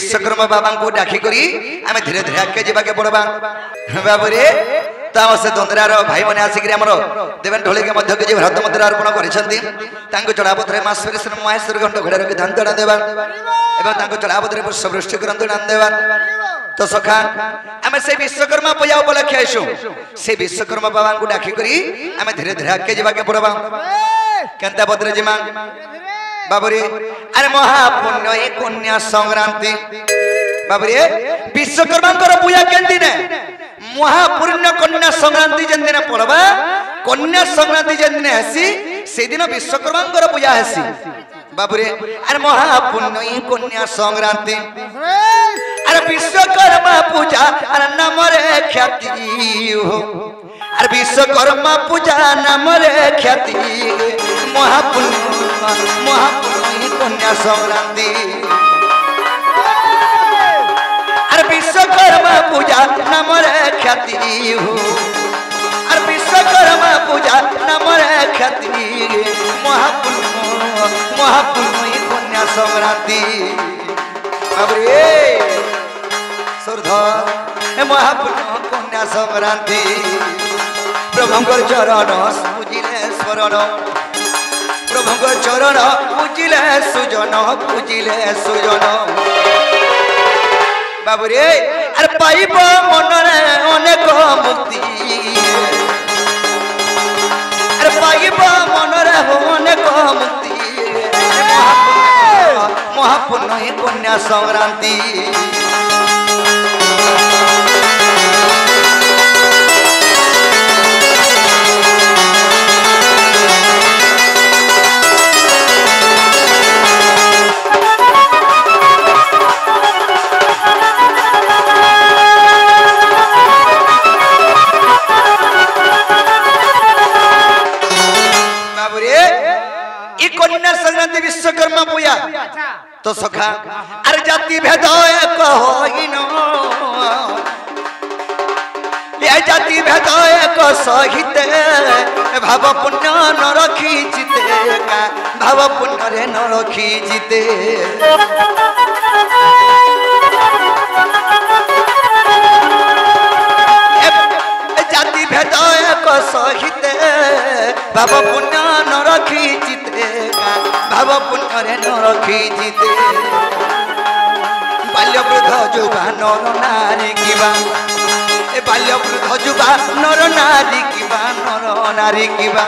विश्वकर्मा बाबा को डाकी करी आमे धीरे धीरे आगे जीवा के पड़बा बाबूरे तो से दंदरार भाई मैंने आसिक देवेन ढोली के मध्य के भरत मुद्रा अर्पण कर चढ़ापथरे माश्वर महेश्वर घंट घोड़ा रखी धान चढ़ा देवा एवं चढ़ापथरे पुष्पवृष्टि ग्रंथ दान देवा तो सखा आम से विश्वकर्मा पूजा उपलक्षे आसु से विश्वकर्मा बाबा को डाकी करी आम धीरे धीरे आगे जीवा के पड़बा केनता पत्र जिमा बाबूरे अरे महापुण्य कन्या संक्रांति बाबूरे विश्वकर्मा पूजा केंदी ने महापुण्य कन्या संक्रांति जन दिन पड़वा कन्या संक्रांति जन दिन हसी से दिन विश्वकर्मा पूजा हसी बाबूरे अरे महापुण्य कन्या संक्रांति अरे विश्वकर्मा पूजा अरे नाम रे ख्याति हो अरे विश्वकर्मा पूजा नाम रे ख्याति महापुण्य कन्या संक्रांति अरे विश्वकर्मा पूजा नाम रे ख्याति हो अरे विश्वकर्मा पूजा नाम रे ख्याति महापुण्य कन्या संक्रांति अबरे सुरधर महापुण्य कन्या संक्रांति प्रभुंकर चरण पूजिले स्वरण प्रभुंकर चरण पूजिले सुजन बाबूरे अरे पाइब मनरे अनेक मुक्ति अरे पाइब मनरे अनेक मुक्ति महापुण्य कन्या संक्रांति कन्या संक्रांति विश्वकर्मा पूजा तो सखा अरे जाति भेद जाति भेद एक सहित भाव पुण्य न रखी जीते भाव पुण्य रे न रखी जीते जाति भेद एक सहित भाव पुण्य न रखी जीते भाव पुण्य रे न रखी जीते बाल्य वृद्ध युवा नर नारी किबा बाल्य वृद्ध युवा नर नारी किबा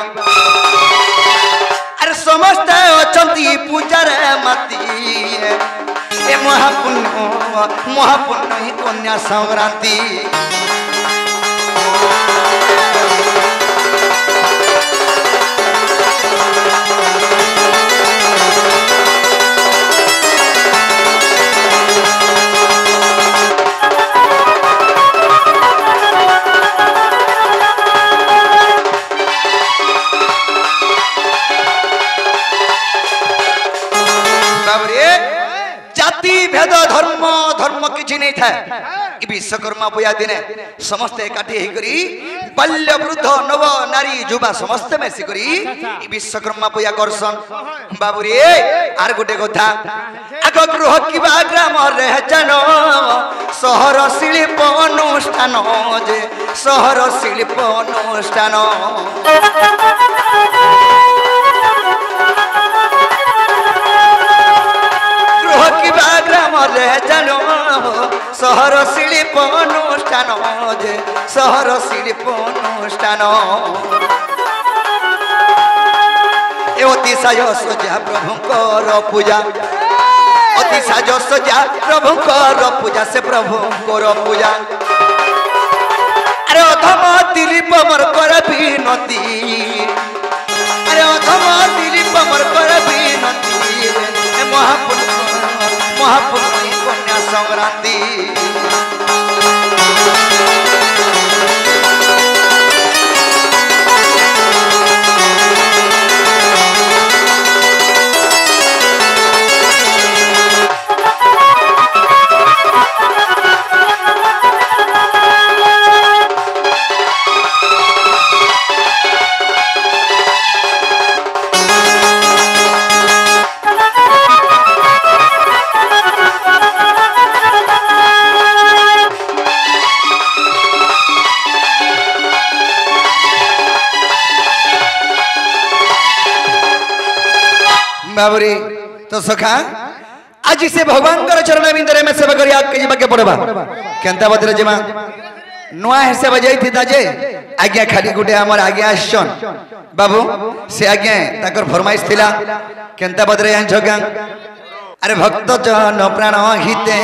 अरे समस्त अचंती पूजार माती ए महापुण्य कन्या संक्रांति भेद धर्म किसी नहीं था विश्वकर्मा पूजा दिने समस्त एकाठी होकरी बाल्य वृद्ध नव नारी युवा समस्त मिसिकरी विश्वकर्मा पूजा करसन बाबूरे आर गोटे कथा आग गृह किबा ग्राम रे जानो सहर शिल्प अनुष्ठान जे सहर शिल्प अनुष्ठान जानो सहर शिल्प अनुष्ठान जे सहर शिल्प अनुष्ठान अतिशय सजा प्रभुंकर पूजा अतिशय सजा प्रभुंकर पूजा से प्रभुंकर पूजा अरे अधम दिलीप मोर कर विनती अरे अधम दिलीप मोर कर विनती महापुण्य कन्या संक्रांति बाबुरी तो सखा आज से भगवान चरण बिंदरे में सेवा करी आके जीवा के पड़बा केंता बदरे जीवा नुआ हिसाब जाई थी ताजे आज्ञा खाली गुटे हमर आज्ञा आछन बाबू से आज्ञा ताकर फरमाइश थिला केंता बदरे झगा अरे भक्त जन प्राण हिते